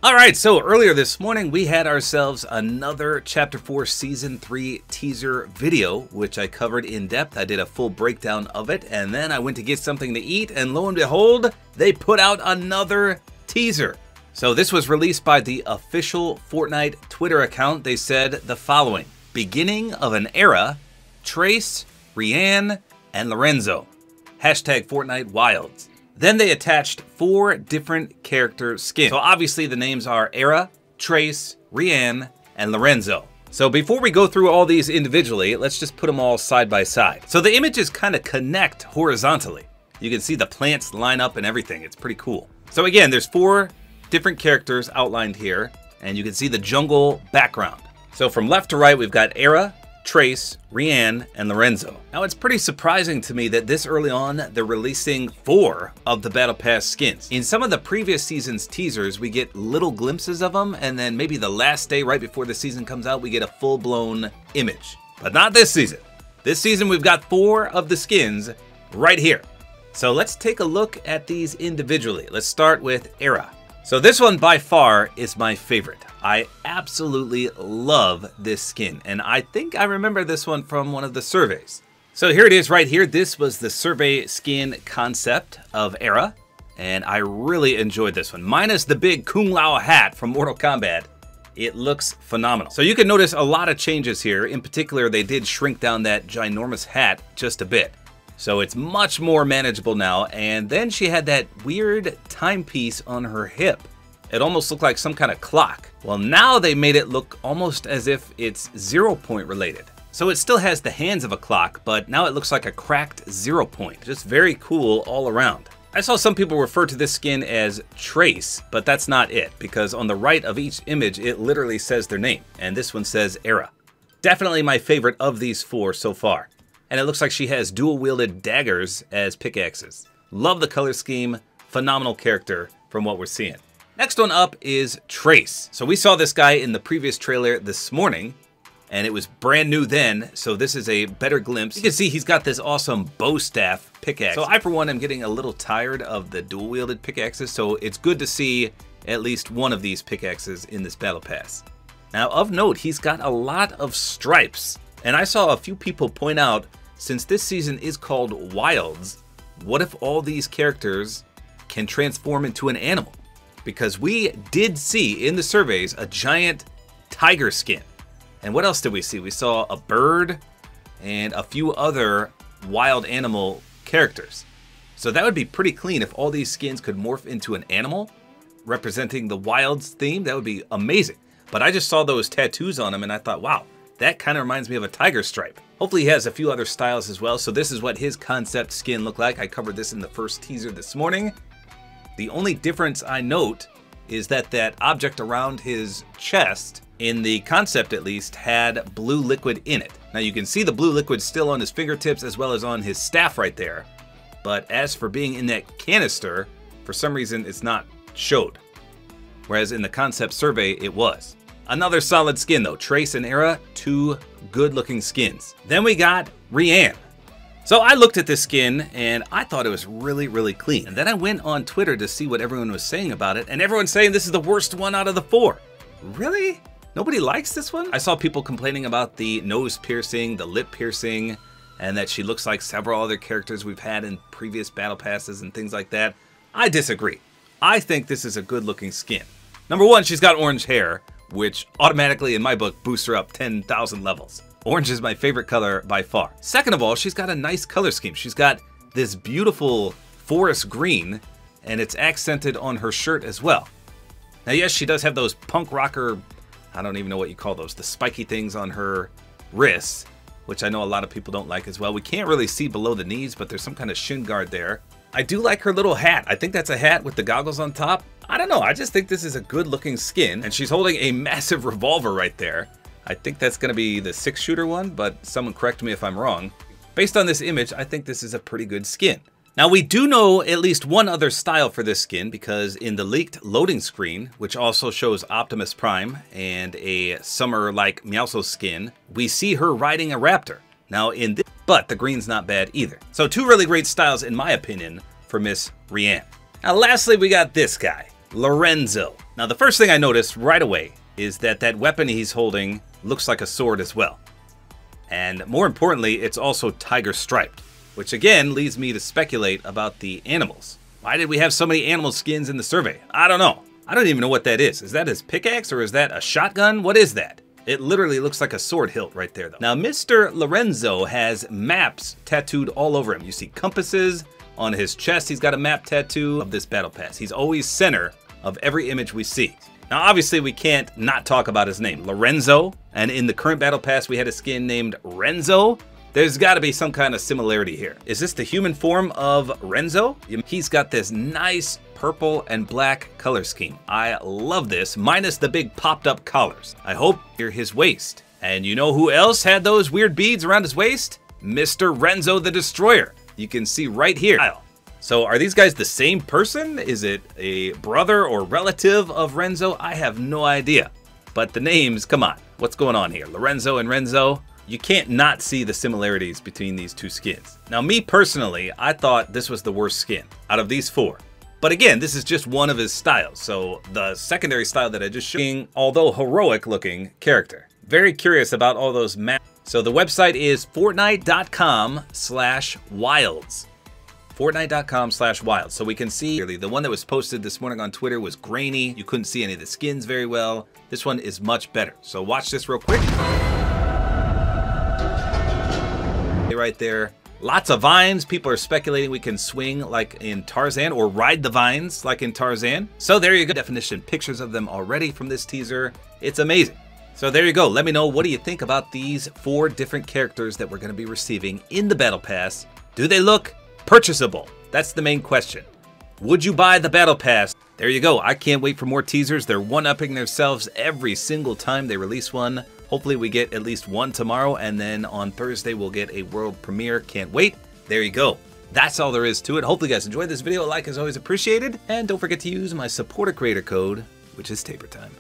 Alright, so earlier this morning we had ourselves another Chapter 4 Season 3 teaser video, which I covered in depth. I did a full breakdown of it, and then I went to get something to eat, and lo and behold, they put out another teaser. So this was released by the official Fortnite Twitter account. They said the following: beginning of an era, Trace, Rianne, and Lorenzo. Hashtag Fortnite Wilds. Then they attached 4 different character skins. So obviously the names are Era, Trace, Rianne, and Lorenzo. So before we go through all these individually, let's just put them all side by side. So the images kind of connect horizontally. You can see the plants line up and everything. It's pretty cool. So again, there's 4 different characters outlined here, and you can see the jungle background. So from left to right, we've got Era, Trace, Rianne, and Lorenzo. Now it's pretty surprising to me that this early on they're releasing 4 of the Battle Pass skins. In some of the previous season's teasers we get little glimpses of them, and then maybe the last day right before the season comes out we get a full-blown image. But not this season. This season we've got 4 of the skins right here. So let's take a look at these individually. Let's start with Era. So this one by far is my favorite. I absolutely love this skin, and I think I remember this one from one of the surveys. So here it is right here. This was the survey skin concept of Era, and I really enjoyed this one. Minus the big Kung Lao hat from Mortal Kombat, it looks phenomenal. So you can notice a lot of changes here. In particular, they did shrink down that ginormous hat just a bit. So it's much more manageable now, and then she had that weird timepiece on her hip. It almost looked like some kind of clock. Well, now they made it look almost as if it's 0 point related. So it still has the hands of a clock, but now it looks like a cracked 0 point. Just very cool all around. I saw some people refer to this skin as Trace, but that's not it, because on the right of each image, it literally says their name, and this one says Era. Definitely my favorite of these 4 so far. And it looks like she has dual-wielded daggers as pickaxes. Love the color scheme, phenomenal character from what we're seeing. Next one up is Trace. So we saw this guy in the previous trailer this morning, and it was brand new then, so this is a better glimpse. You can see he's got this awesome bow staff pickaxe. So I, for one, am getting a little tired of the dual-wielded pickaxes, so it's good to see at least one of these pickaxes in this Battle Pass. Now, of note, he's got a lot of stripes, and I saw a few people point out, since this season is called Wilds, what if all these characters can transform into an animal? Because we did see in the surveys a giant tiger skin. And what else did we see? We saw a bird and a few other wild animal characters. So that would be pretty clean if all these skins could morph into an animal representing the Wilds theme. That would be amazing. But I just saw those tattoos on him and I thought, wow, that kind of reminds me of a tiger stripe. Hopefully he has a few other styles as well. So this is what his concept skin looked like. I covered this in the first teaser this morning. The only difference I note is that that object around his chest, in the concept at least, had blue liquid in it. Now you can see the blue liquid still on his fingertips as well as on his staff right there. But as for being in that canister, for some reason it's not showed. Whereas in the concept survey it was. Another solid skin though. Trace and Era, 2 good looking skins. Then we got Rianne. So I looked at this skin and I thought it was really, really clean. And then I went on Twitter to see what everyone was saying about it, and everyone's saying this is the worst one out of the 4. Really? Nobody likes this one? I saw people complaining about the nose piercing, the lip piercing, and that she looks like several other characters we've had in previous battle passes and things like that. I disagree. I think this is a good looking skin. Number 1, she's got orange hair, which automatically in my book boosts her up 10,000 levels. Orange is my favorite color by far. Second of all, she's got a nice color scheme. She's got this beautiful forest green, and it's accented on her shirt as well. Now, yes, she does have those punk rocker, I don't even know what you call those, the spiky things on her wrists, which I know a lot of people don't like as well. We can't really see below the knees, but there's some kind of shin guard there. I do like her little hat. I think that's a hat with the goggles on top. I don't know, I just think this is a good looking skin, and she's holding a massive revolver right there. I think that's going to be the 6-shooter one, but someone correct me if I'm wrong. Based on this image, I think this is a pretty good skin. Now we do know at least one other style for this skin, because in the leaked loading screen, which also shows Optimus Prime and a summer-like Meowscles skin, we see her riding a raptor. Now in this, but the green's not bad either. So 2 really great styles in my opinion for Miss Rianne. Now lastly, we got this guy. Lorenzo. Now, the first thing I noticed right away is that that weapon he's holding looks like a sword as well. And more importantly, it's also tiger striped, which again leads me to speculate about the animals. Why did we have so many animal skins in the survey? I don't know. I don't even know what that is. Is that his pickaxe or is that a shotgun? What is that? It literally looks like a sword hilt right there, though. Now, Mr. Lorenzo has maps tattooed all over him. You see compasses on his chest. He's got a map tattoo of this battle pass. He's always center of every image we see. Now, obviously, we can't not talk about his name, Lorenzo. And in the current battle pass, we had a skin named Renzo. There's got to be some kind of similarity here. Is this the human form of Renzo? He's got this nice purple and black color scheme. I love this, minus the big popped up collars. I hope you're his waist. And you know who else had those weird beads around his waist? Mr. Renzo the Destroyer. You can see right here. So are these guys the same person? Is it a brother or relative of Renzo? I have no idea. But the names, come on. What's going on here? Lorenzo and Renzo? You can't not see the similarities between these two skins. Now, me personally, I thought this was the worst skin out of these four. But again, this is just one of his styles. So the secondary style that I just showed, although heroic looking character. Very curious about all those maps. So the website is Fortnite.com/wilds. Fortnite.com/wilds. So we can see clearly the one that was posted this morning on Twitter was grainy. You couldn't see any of the skins very well. This one is much better. So watch this real quick. Right there. Lots of vines. People are speculating we can swing like in Tarzan or ride the vines like in Tarzan. So there you go. Definition pictures of them already from this teaser. It's amazing. So there you go. Let me know, what do you think about these 4 different characters that we're going to be receiving in the Battle Pass? Do they look purchasable? That's the main question. Would you buy the Battle Pass? There you go. I can't wait for more teasers. They're one-upping themselves every single time they release one. Hopefully we get at least one tomorrow, and then on Thursday we'll get a world premiere. Can't wait. There you go. That's all there is to it. Hopefully you guys enjoyed this video. A like is always appreciated. And don't forget to use my supporter creator code, which is Taper Time.